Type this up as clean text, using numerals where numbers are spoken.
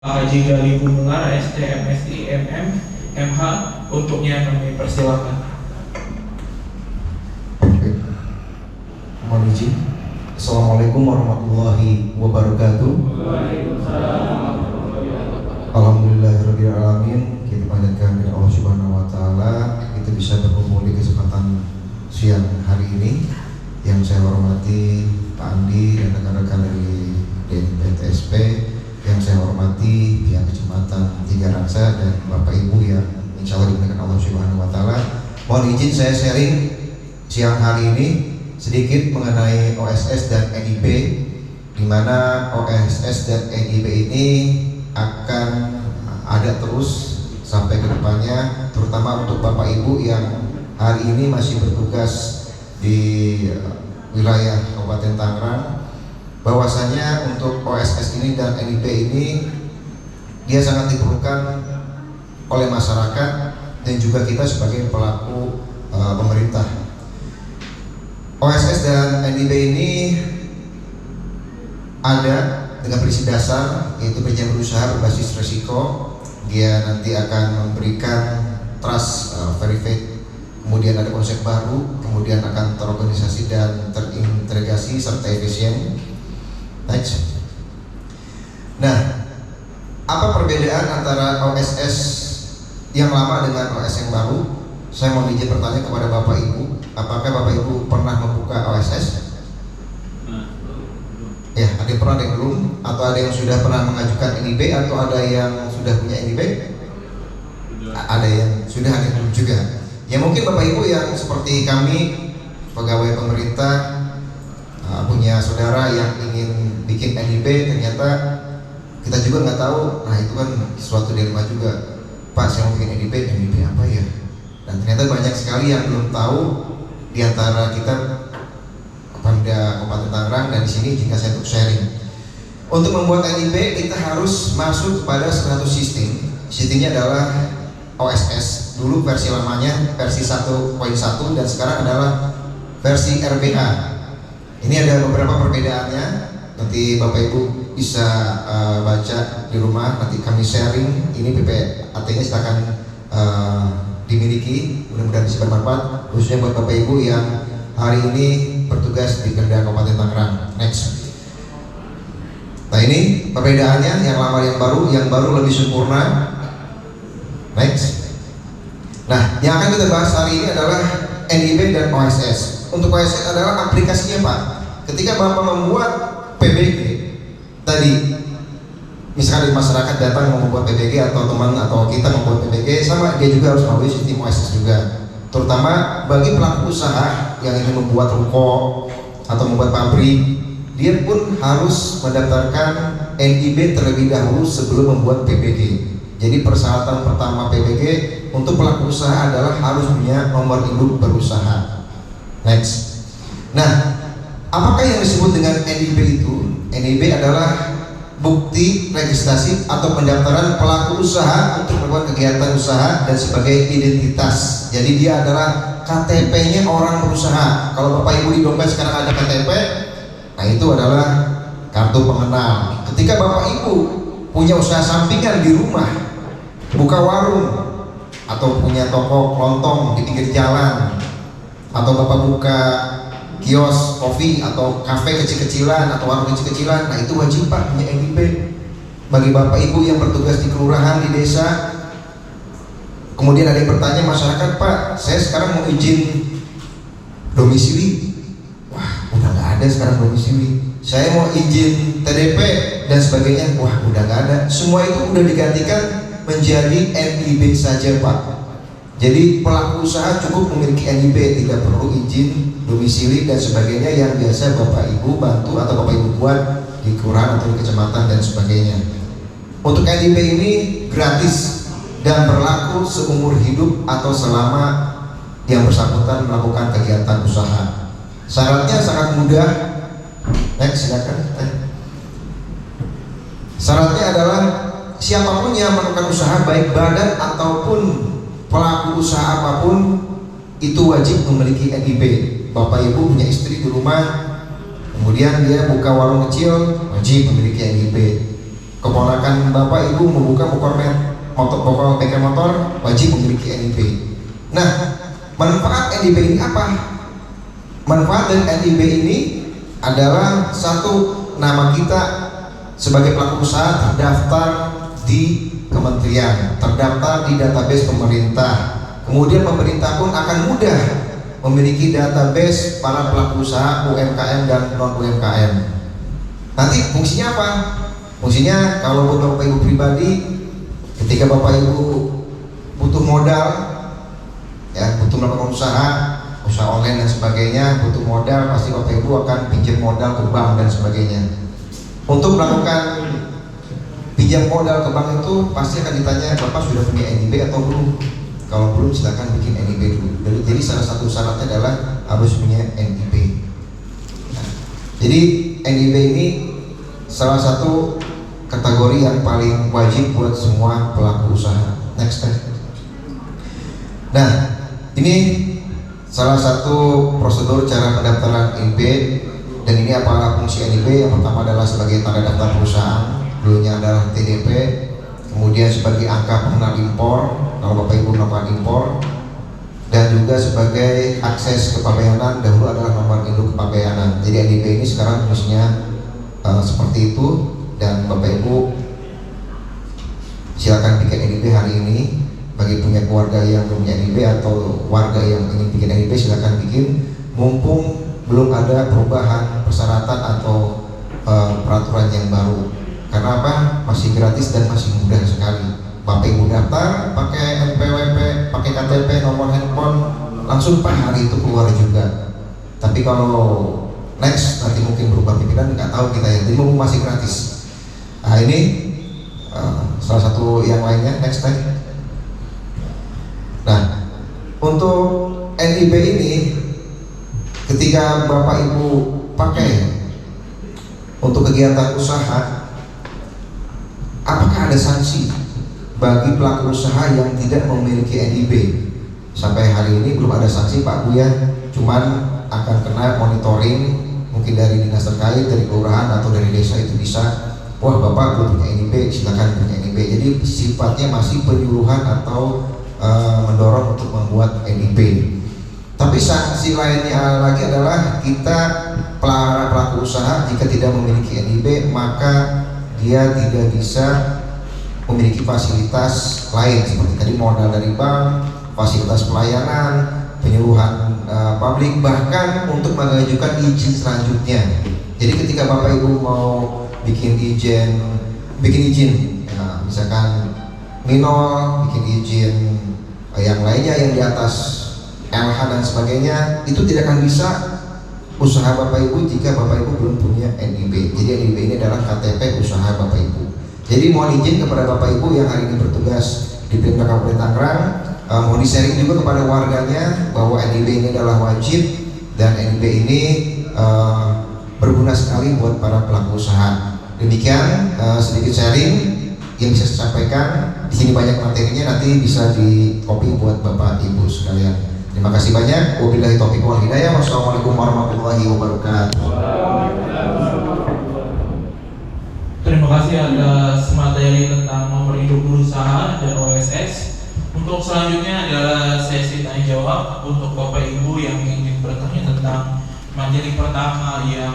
Haji Gali Gumelar, STMSI, MH, untuknya kami persilakan. Mohon izin. Assalamualaikum warahmatullahi wabarakatuh. Alhamdulillahirabbil alamin. Kita panjatkan kepada Allah Subhanahu wa taala kita bisa berkumpul di kesempatan siang hari ini. Yang saya hormati Pak Andi dan rekan-rekan dari DNPTSP, yang saya hormati pihak Kecamatan Tiga Raksa dan Bapak Ibu yang insya Allah dimuliakan Allah Subhanahu wa taala. Mohon izin saya sharing siang hari ini sedikit mengenai OSS dan NIB, di mana OSS dan NIB ini akan ada terus sampai ke depannya, terutama untuk Bapak Ibu yang hari ini masih bertugas di wilayah Kabupaten Tangerang, bahwasanya untuk OSS ini dan NIB ini dia sangat diperlukan oleh masyarakat dan juga kita sebagai pelaku pemerintah. OSS dan NIB ini ada dengan prinsip dasar, yaitu perjanjian berusaha berbasis resiko. Dia nanti akan memberikan trust verified, kemudian ada konsep baru, kemudian akan terorganisasi dan terintegrasi serta efisien. Next. Nah, apa perbedaan antara OSS yang lama dengan OSS yang baru? Saya mau izin bertanya kepada Bapak Ibu, apakah Bapak Ibu pernah membuka OSS? Ya, ada yang pernah, ada yang belum, atau ada yang sudah pernah mengajukan NIB, atau ada yang sudah punya NIB? Ada yang sudah, ada yang belum juga. Ya mungkin Bapak Ibu yang seperti kami, pegawai pemerintah, punya saudara yang ingin bikin NIB, ternyata kita juga nggak tahu. Nah itu kan sesuatu dilema juga. Pak, saya mau bikin NIB apa ya? Dan ternyata banyak sekali yang belum tahu di antara kita Pemda Kabupaten Tangerang, dan di sini jika saya untuk sharing. Untuk membuat NIB kita harus masuk kepada suatu sistem. Sistemnya adalah OSS. Dulu versi lamanya versi 1.1 dan sekarang adalah versi RBA. Ini ada beberapa perbedaannya. Nanti Bapak Ibu bisa baca di rumah. Nanti kami sharing. Ini PPAT-nya silakan dimiliki. Mudah-mudahan bisa bermanfaat, khususnya buat Bapak Ibu yang hari ini bertugas di Pemda Kabupaten Tangerang. Next. Nah ini perbedaannya, yang lama yang baru lebih sempurna. Next. Nah, yang akan kita bahas hari ini adalah NIB dan OSS. Untuk OSS adalah aplikasinya Pak. Ketika Bapak membuat PBG tadi, misalkan di masyarakat datang mau membuat PBG, atau teman atau kita membuat PBG, sama dia juga harus melalui sistem OSS juga. Terutama bagi pelaku usaha yang ingin membuat ruko atau membuat pabrik, dia pun harus mendaftarkan NIB terlebih dahulu sebelum membuat PBG. Jadi persyaratan pertama PBG untuk pelaku usaha adalah harus punya nomor induk berusaha. Next. Nah, apakah yang disebut dengan NIB itu? NIB adalah bukti registrasi atau pendaftaran pelaku usaha untuk melakukan kegiatan usaha dan sebagai identitas. Jadi dia adalah KTP-nya orang berusaha. Kalau Bapak Ibu di dompet sekarang ada KTP, nah itu adalah kartu pengenal. Ketika Bapak Ibu punya usaha sampingan di rumah, buka warung atau punya toko kelontong di pinggir jalan, atau Bapak buka kios kopi atau kafe kecil-kecilan atau warung kecil-kecilan, nah itu wajib Pak punya NIB. Bagi Bapak Ibu yang bertugas di kelurahan, di desa, kemudian ada yang bertanya masyarakat, Pak, saya sekarang mau izin domisili. Wah, udah nggak ada sekarang domisili. Saya mau izin TDP dan sebagainya. Wah, udah nggak ada. Semua itu udah digantikan menjadi NIB saja Pak. Jadi pelaku usaha cukup memiliki NIB, tidak perlu izin domisili dan sebagainya yang biasa Bapak Ibu bantu atau Bapak Ibu buat di kelurahan atau di kecamatan dan sebagainya. Untuk NIB ini gratis dan berlaku seumur hidup atau selama yang bersangkutan melakukan kegiatan usaha. Syaratnya sangat mudah. Next, silakan. Syaratnya adalah siapapun yang melakukan usaha, baik badan ataupun pelaku usaha apapun, itu wajib memiliki NIB. Bapak Ibu punya istri di rumah, kemudian dia buka warung kecil, wajib memiliki NIB. keponakan Bapak Ibu membuka bengkel motor wajib memiliki NIB. Nah, manfaat NIB ini apa? Manfaat dari NIB ini adalah satu, nama kita sebagai pelaku usaha terdaftar di kementerian, terdaftar di database pemerintah. Kemudian pemerintah pun akan mudah memiliki database para pelaku usaha UMKM dan non UMKM. Nanti fungsinya apa? Fungsinya kalau buat Bapak Ibu pribadi, ketika Bapak Ibu butuh modal, ya butuh melakukan usaha online dan sebagainya, butuh modal, pasti Bapak Ibu akan pinjam modal ke bank dan sebagainya. Untuk melakukan pinjam modal ke bank itu pasti akan ditanya, Bapak sudah punya NIB atau belum? Kalau belum, silakan bikin NIB dulu. Jadi salah satu syaratnya adalah harus punya NIB. Nah, jadi NIB ini salah satu kategori yang paling wajib buat semua pelaku usaha. Next. Nah, ini salah satu prosedur cara pendaftaran NIB. Dan ini apa fungsi NIB? Yang pertama adalah sebagai tanda daftar perusahaan, dulunya adalah TDP, kemudian sebagai angka pengenal impor kalau Bapak Ibu melakukan impor, dan juga sebagai akses kepabeanan, dahulu adalah nomor induk kepabeanan. Jadi NIB ini sekarang fungsinya seperti itu, dan Bapak Ibu silakan bikin NIB hari ini. Bagi punya keluarga yang belum punya NIB atau warga yang ingin bikin NIB, silakan bikin, mumpung belum ada perubahan persyaratan atau peraturan yang baru. Karena apa? Masih gratis dan masih mudah sekali. Bapak Ibu daftar pakai NPWP, pakai KTP, nomor handphone, langsung hari itu keluar juga. Tapi kalau next nanti mungkin berubah pikiran, nggak tahu kita ya. Jadi masih gratis. Nah ini salah satu yang lainnya. Next. Nah, untuk NIB ini ketika Bapak Ibu pakai untuk kegiatan usaha, apakah ada sanksi bagi pelaku usaha yang tidak memiliki NIB? Sampai hari ini belum ada sanksi Pak Bu ya, cuman akan kena monitoring mungkin dari dinas terkait, dari kelurahan atau dari desa itu bisa, wah Bapak belum punya NIB, silakan punya NIB. Jadi sifatnya masih penyuluhan atau mendorong untuk membuat NIB. Tapi sanksi lainnya lagi adalah kita para pelaku usaha jika tidak memiliki NIB, maka dia tidak bisa memiliki fasilitas lain seperti tadi modal dari bank, fasilitas pelayanan, penyuluhan publik, bahkan untuk mengajukan izin selanjutnya. Jadi ketika Bapak Ibu mau bikin izin, ya, misalkan minol, bikin izin yang lainnya yang di atas LH dan sebagainya, itu tidak akan bisa usaha Bapak Ibu jika Bapak Ibu belum punya NIB. Jadi NIB ini adalah KTP usaha Bapak Ibu. Jadi mohon izin kepada Bapak Ibu yang hari ini bertugas di Pemda Kabupaten Tangerang, mohon di-sharing juga kepada warganya bahwa NIB ini adalah wajib, dan NIB ini berguna sekali buat para pelaku usaha. Demikian sedikit sharing yang bisa saya sampaikan. Di sini banyak materinya, nanti bisa di copy buat Bapak Ibu sekalian. Terima kasih banyak. Wabillahi taufiq wal hidayah. Wassalamualaikum warahmatullahi wabarakatuh. Terima kasih atas materi tentang nomor induk berusaha dan OSS. Untuk selanjutnya adalah sesi tanya jawab untuk Bapak Ibu yang ingin bertanya tentang materi pertama yang